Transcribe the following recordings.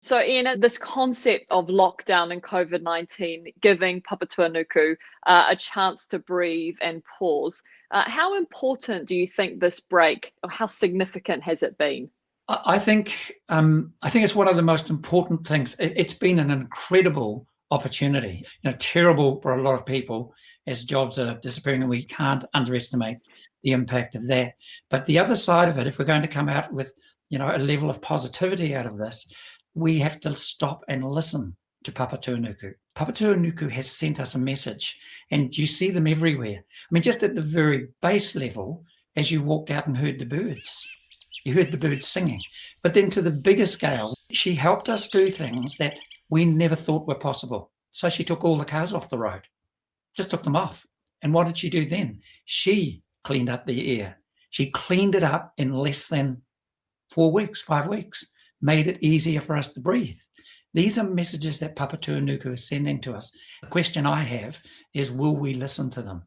So, Ian, this concept of lockdown and COVID-19 giving Papatūānuku a chance to breathe and pause, how important do you think this break, or how significant has it been? I think it's one of the most important things. It's been an incredible opportunity. Terrible for a lot of people as jobs are disappearing, and we can't underestimate the impact of that. But the other side of it, if we're going to come out with a level of positivity out of this, we have to stop and listen to Papatūānuku. Papatūānuku has sent us a message, and you see them everywhere. I mean, just at the very base level, as you walked out and heard the birds. You heard the birds singing. But then to the bigger scale, she helped us do things that we never thought were possible. So she took all the cars off the road, just took them off. And what did she do then? She cleaned up the air. She cleaned it up in less than 4 weeks, 5 weeks, made it easier for us to breathe. These are messages that Papatūānuku is sending to us. The question I have is, will we listen to them?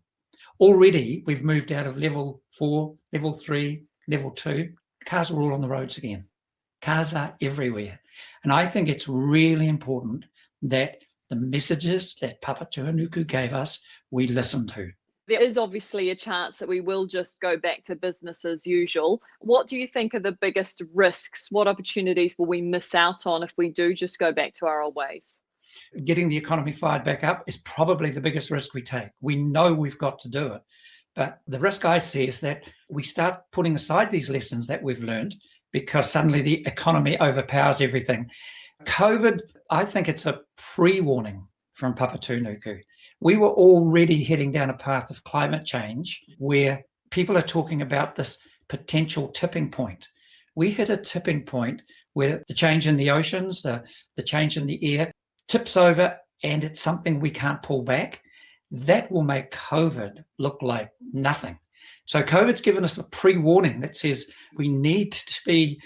Already, we've moved out of level 4, level 3, level 2. Cars are all on the roads again. Cars are everywhere. And I think it's really important that the messages that Papatūānuku gave us, we listen to. There is obviously a chance that we will just go back to business as usual. What do you think are the biggest risks? What opportunities will we miss out on if we do just go back to our old ways? Getting the economy fired back up is probably the biggest risk we take. We know we've got to do it. But the risk I see is that we start putting aside these lessons that we've learned because suddenly the economy overpowers everything. COVID, I think it's a pre-warning from Papatūānuku. We were already heading down a path of climate change where people are talking about this potential tipping point. We hit a tipping point where the change in the oceans, the change in the air tips over, and it's something we can't pull back. That will make COVID look like nothing. So COVID's given us a pre-warning that says we need to be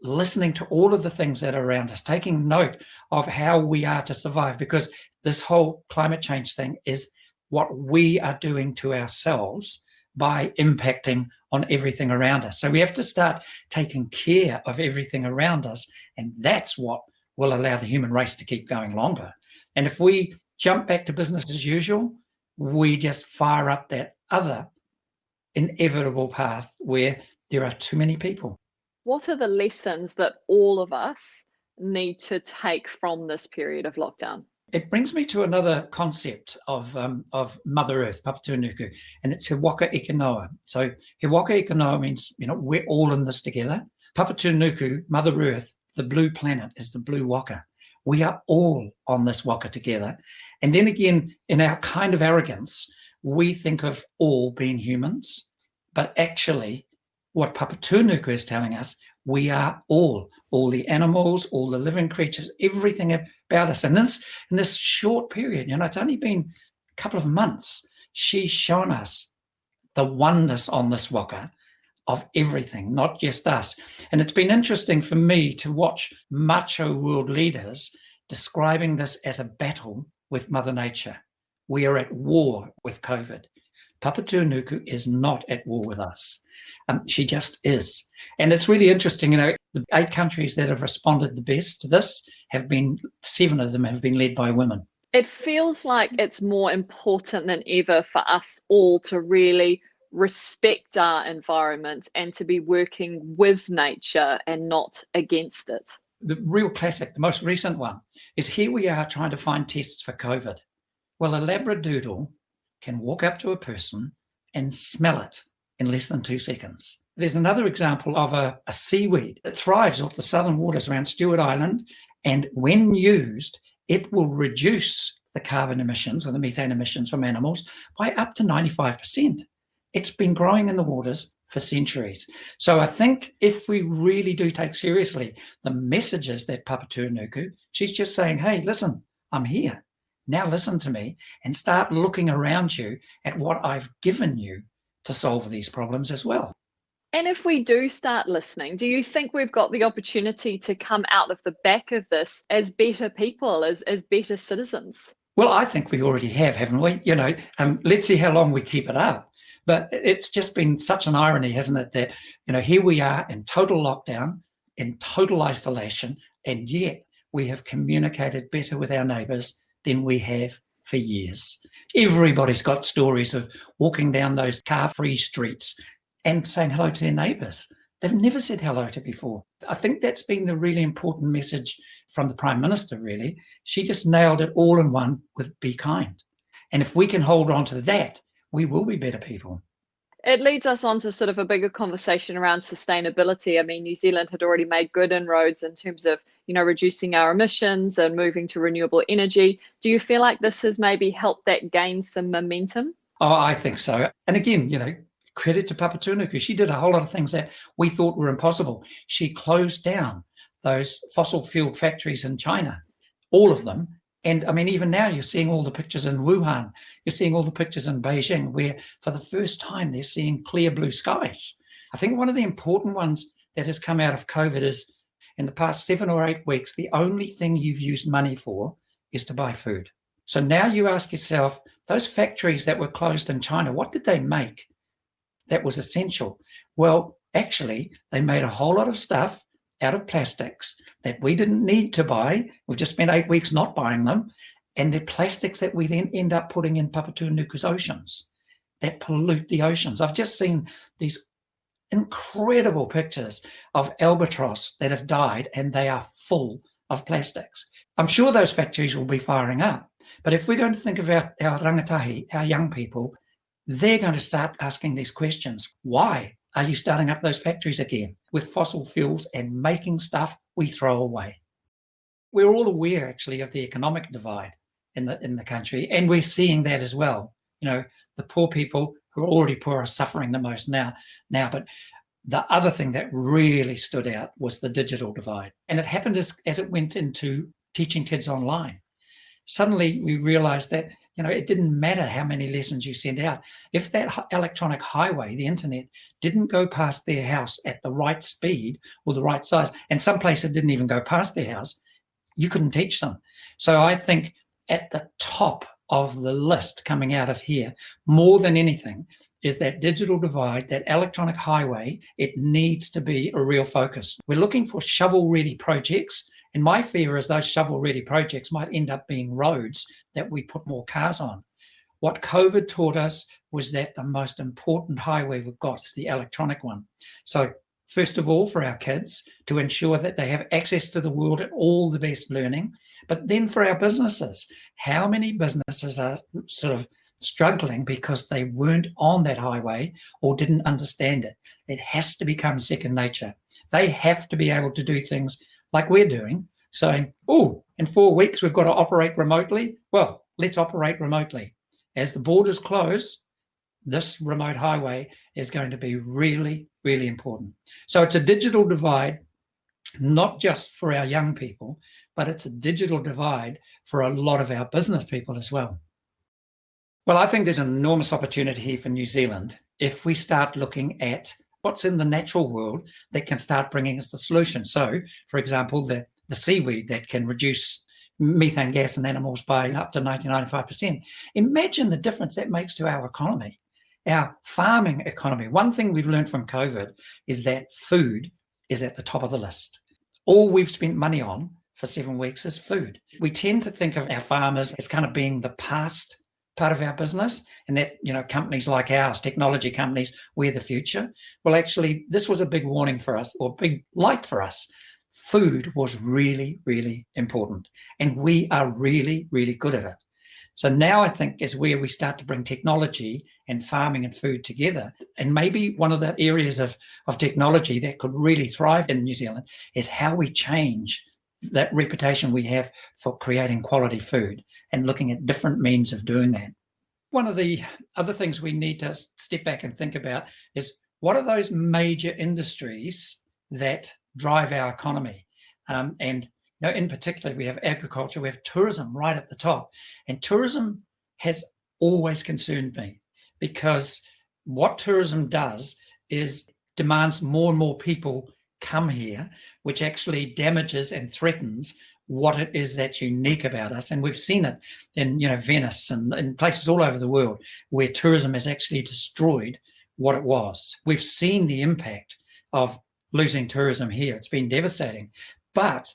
listening to all of the things that are around us, taking note of how we are to survive, because this whole climate change thing is what we are doing to ourselves by impacting on everything around us. So we have to start taking care of everything around us, and that's what will allow the human race to keep going longer. And if we jump back to business as usual, we just fire up that other inevitable path where there are too many people. What are the lessons that all of us need to take from this period of lockdown? It brings me to another concept of Mother Earth, Papatūānuku, and it's He waka eke noa. So He waka eke noa means, we're all in this together. Papatūānuku, Mother Earth, the blue planet, is the blue waka. We are all on this waka together. And then again, in our kind of arrogance, we think of all being humans, but actually what Papatūānuku is telling us, we are all the animals, all the living creatures, everything about us. And in this short period, it's only been a couple of months, she's shown us the oneness on this waka of everything, not just us. And it's been interesting for me to watch macho world leaders describing this as a battle with Mother Nature. We are at war with COVID. Papatūānuku is not at war with us. She just is. And it's really interesting, the 8 countries that have responded the best to this have been, 7 of them have been led by women. It feels like it's more important than ever for us all to really respect our environment and to be working with nature and not against it. The real classic, the most recent one, is here we are trying to find tests for COVID. Well, a Labradoodle can walk up to a person and smell it in less than 2 seconds. There's another example of a seaweed that thrives off the southern waters around Stewart Island, and when used, it will reduce the carbon emissions or the methane emissions from animals by up to 95%. It's been growing in the waters for centuries. So I think if we really do take seriously the messages that Papatūānuku, she's just saying, hey, listen, I'm here. Now listen to me and start looking around you at what I've given you to solve these problems as well. And if we do start listening, do you think we've got the opportunity to come out of the back of this as better people, as better citizens? Well, I think we already have, haven't we? Let's see how long we keep it up. But it's just been such an irony, hasn't it, that, here we are in total lockdown, in total isolation, and yet we have communicated better with our neighbours than we have for years. Everybody's got stories of walking down those car-free streets and saying hello to their neighbours. They've never said hello to before. I think that's been the really important message from the Prime Minister, really. She just nailed it all in one with be kind. And if we can hold on to that, we will be better people. It leads us on to sort of a bigger conversation around sustainability. I mean, New Zealand had already made good inroads in terms of, reducing our emissions and moving to renewable energy. Do you feel like this has maybe helped that gain some momentum? Oh, I think so. And again, credit to Papatūānuku. She did a whole lot of things that we thought were impossible. She closed down those fossil fuel factories in China, all of them. And I mean, even now you're seeing all the pictures in Wuhan, you're seeing all the pictures in Beijing, where for the first time they're seeing clear blue skies. I think one of the important ones that has come out of COVID is in the past 7 or 8 weeks, the only thing you've used money for is to buy food. So now you ask yourself, those factories that were closed in China, what did they make that was essential? Well, actually, they made a whole lot of stuff out of plastics that we didn't need to buy. We've just spent 8 weeks not buying them. And they're plastics that we then end up putting in Papatūānuku's oceans that pollute the oceans. I've just seen these incredible pictures of albatross that have died and they are full of plastics. I'm sure those factories will be firing up. But if we're going to think about our rangatahi, our young people, they're going to start asking these questions. Why are you starting up those factories again with fossil fuels and making stuff we throw away? We're all aware, actually, of the economic divide in the country, and we're seeing that as well. The poor people who are already poor are suffering the most now. But the other thing that really stood out was the digital divide. And it happened as it went into teaching kids online. Suddenly we realized that it didn't matter how many lessons you sent out. If that electronic highway, the internet, didn't go past their house at the right speed or the right size, and some places didn't even go past their house, you couldn't teach them. So I think at the top of the list coming out of here, more than anything, is that digital divide, that electronic highway. It needs to be a real focus. We're looking for shovel-ready projects. And my fear is those shovel-ready projects might end up being roads that we put more cars on. What COVID taught us was that the most important highway we've got is the electronic one. So first of all, for our kids, to ensure that they have access to the world and all the best learning. But then for our businesses, how many businesses are sort of struggling because they weren't on that highway or didn't understand it? It has to become second nature. They have to be able to do things like we're doing, saying, in 4 weeks, we've got to operate remotely. Well, let's operate remotely. As the borders close, this remote highway is going to be really, really important. So it's a digital divide, not just for our young people, but it's a digital divide for a lot of our business people as well. Well, I think there's an enormous opportunity here for New Zealand if we start looking at what's in the natural world that can start bringing us the solution. So, for example, the seaweed that can reduce methane gas in animals by up to 95%. Imagine the difference that makes to our economy, our farming economy. One thing we've learned from COVID is that food is at the top of the list. All we've spent money on for 7 weeks is food. We tend to think of our farmers as kind of being the past part of our business, and that companies like ours, technology companies, we're the future. Well, actually, this was a big warning for us, or big light for us. Food was really, really important, and we are really, really good at it. So now I think is where we start to bring technology and farming and food together. And maybe one of the areas of technology that could really thrive in New Zealand is how we change that reputation we have for creating quality food and looking at different means of doing that. One of the other things we need to step back and think about is what are those major industries that drive our economy? And in particular, we have agriculture, we have tourism right at the top. And tourism has always concerned me because what tourism does is demands more and more people come here, which actually damages and threatens what it is that's unique about us. And we've seen it in Venice and in places all over the world where tourism has actually destroyed what it was. We've seen the impact of losing tourism here. It's been devastating. But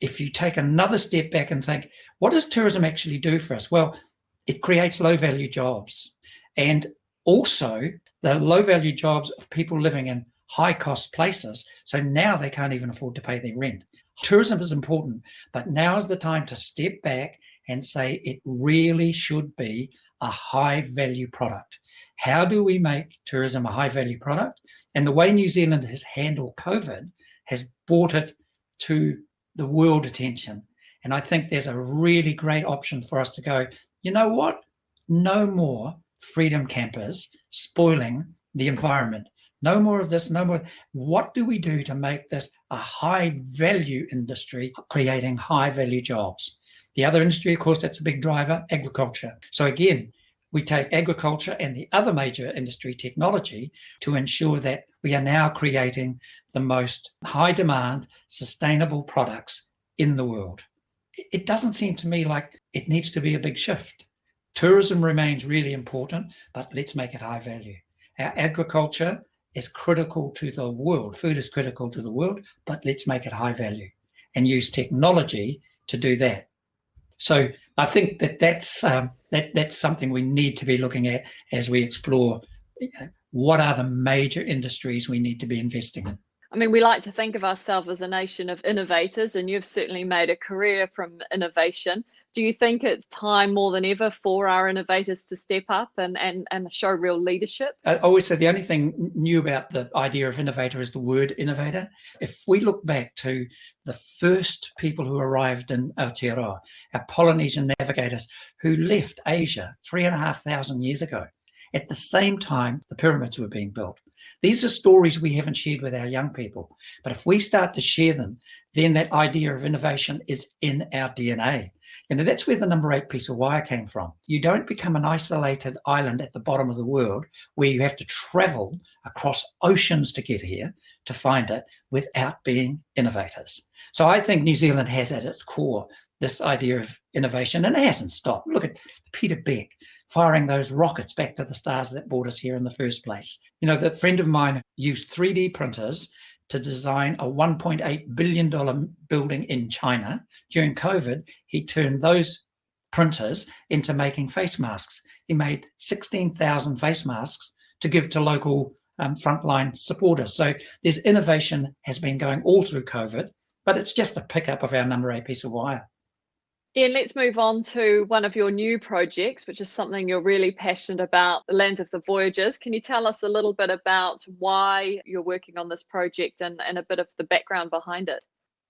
if you take another step back and think, what does tourism actually do for us? Well, it creates low-value jobs. And also the low-value jobs of people living in high-cost places. So now they can't even afford to pay their rent. Tourism is important, but now is the time to step back and say it really should be a high-value product. How do we make tourism a high-value product? And the way New Zealand has handled COVID has brought it to the world attention. And I think there's a really great option for us to go, you know what? No more freedom campers spoiling the environment. No more of this, no more. What do we do to make this a high value industry, creating high value jobs? The other industry, of course, that's a big driver, agriculture. So again, we take agriculture and the other major industry, technology, to ensure that we are now creating the most high demand, sustainable products in the world. It doesn't seem to me like it needs to be a big shift. Tourism remains really important, but let's make it high value. Our agriculture is critical to the world. Food is critical to the world, but let's make it high value and use technology to do that. So I think that's something we need to be looking at as we explore what are the major industries we need to be investing in. I mean, we like to think of ourselves as a nation of innovators, and you've certainly made a career from innovation. Do you think it's time more than ever for our innovators to step up and show real leadership? I always say the only thing new about the idea of innovator is the word innovator. If we look back to the first people who arrived in Aotearoa, our Polynesian navigators who left Asia 3,500 years ago, at the same time the pyramids were being built. These are stories we haven't shared with our young people. But if we start to share them, then that idea of innovation is in our DNA. And that's where the number 8 piece of wire came from. You don't become an isolated island at the bottom of the world where you have to travel across oceans to get here to find it without being innovators. So I think New Zealand has at its core this idea of innovation, and it hasn't stopped. Look at Peter Beck firing those rockets back to the stars that brought us here in the first place. You know, the friend of mine used 3D printers to design a $1.8 billion building in China. During COVID, he turned those printers into making face masks. He made 16,000 face masks to give to local frontline supporters. So there's innovation has been going all through COVID, but it's just a pickup of our number 8 piece of wire. Ian, let's move on to one of your new projects, which is something you're really passionate about, the Lands of the Voyagers. Can you tell us a little bit about why you're working on this project and a bit of the background behind it?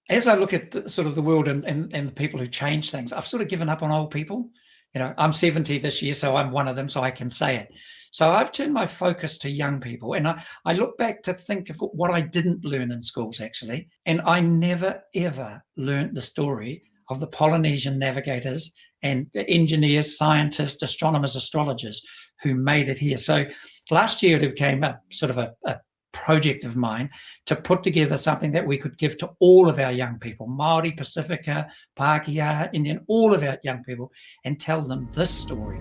As I look at sort of the world and the people who change things, I've sort of given up on old people. You know, I'm 70 this year, so I'm one of them, so I can say it. So I've turned my focus to young people, and I look back to think of what I didn't learn in schools, actually, and I never, ever learned the story of the Polynesian navigators and engineers, scientists, astronomers, astrologers who made it here. So last year it became a sort of a project of mine to put together something that we could give to all of our young people, Māori, Pacifica, Pākehā, Indian, all of our young people, and tell them this story.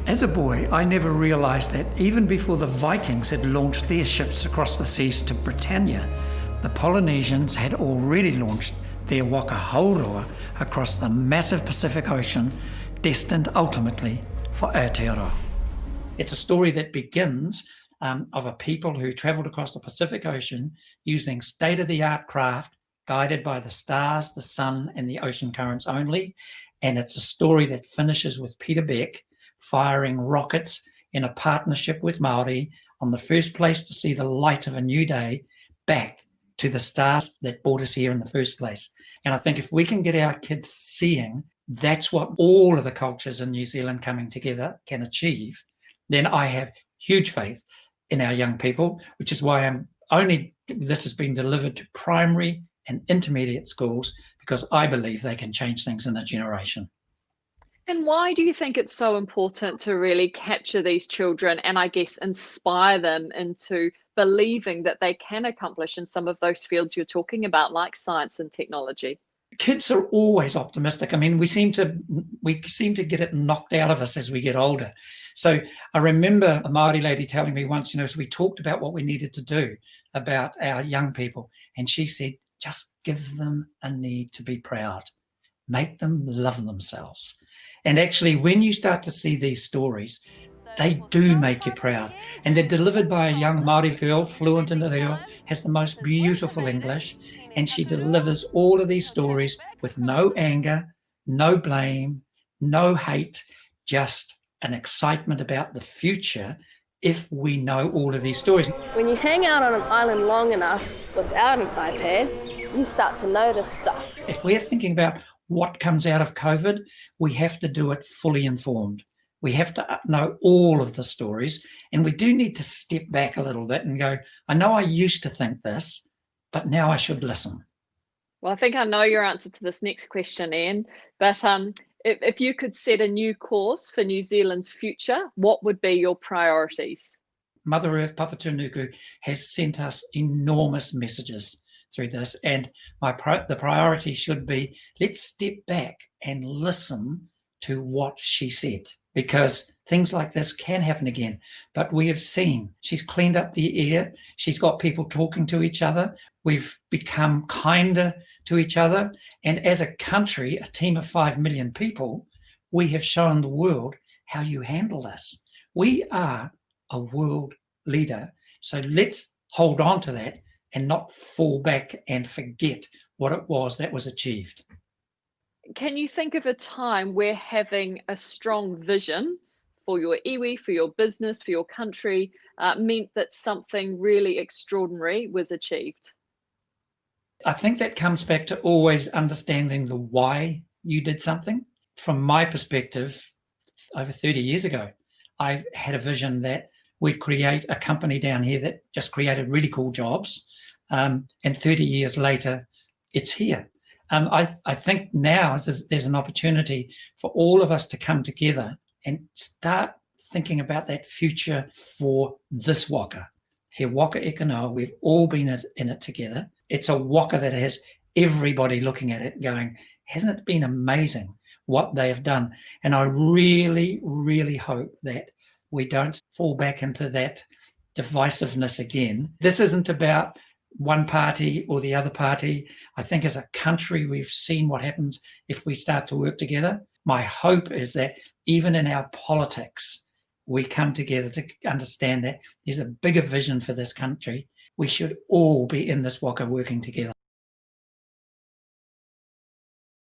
As a boy, I never realised that even before the Vikings had launched their ships across the seas to Britannia, the Polynesians had already launched their waka haurua across the massive Pacific Ocean, destined ultimately for Aotearoa. It's a story that begins of a people who travelled across the Pacific Ocean using state-of-the-art craft, guided by the stars, the sun, and the ocean currents only. And it's a story that finishes with Peter Beck firing rockets in a partnership with Māori on the first place to see the light of a new day back to the stars that brought us here in the first place. And I think if we can get our kids seeing that's what all of the cultures in New Zealand coming together can achieve, then I have huge faith in our young people, which is why this has been delivered to primary and intermediate schools, because I believe they can change things in a generation. And why do you think it's so important to really capture these children and I guess inspire them into believing that they can accomplish in some of those fields you're talking about, like science and technology? Kids are always optimistic. I mean, we seem to get it knocked out of us as we get older. So I remember a Māori lady telling me once, so we talked about what we needed to do about our young people, and she said, just give them a need to be proud. Make them love themselves. And actually, when you start to see these stories, they do make you proud. And they're delivered by a young Māori girl, fluent in the reo, has the most beautiful English, and she delivers all of these stories with no anger, no blame, no hate, just an excitement about the future if we know all of these stories. When you hang out on an island long enough without an iPad, you start to notice stuff. If we're thinking about what comes out of COVID, we have to do it fully informed. We have to know all of the stories, and we do need to step back a little bit and go, I know I used to think this, but now I should listen. Well, I think I know your answer to this next question, Ian, but if you could set a new course for New Zealand's future, what would be your priorities? Mother Earth, Papatūānuku, has sent us enormous messages through this, and the priority should be, let's step back and listen to what she said, because things like this can happen again. But we have seen she's cleaned up the air, she's got people talking to each other, we've become kinder to each other, and as a country, a team of 5 million people, we have shown the world how you handle this. We are a world leader, so let's hold on to that and not fall back and forget what it was that was achieved. Can you think of a time where having a strong vision for your iwi, for your business, for your country, meant that something really extraordinary was achieved? I think that comes back to always understanding the why you did something. From my perspective, over 30 years ago, I had a vision that we'd create a company down here that just created really cool jobs. And 30 years later, it's here. I think now there's an opportunity for all of us to come together and start thinking about that future for this waka. He waka ekanoa, we've all been in it together. It's a waka that has everybody looking at it going, hasn't it been amazing what they have done? And I really, really hope that we don't fall back into that divisiveness again. This isn't about one party or the other party. I think as a country, we've seen what happens if we start to work together. My hope is that even in our politics, we come together to understand that there's a bigger vision for this country. We should all be in this waka working together.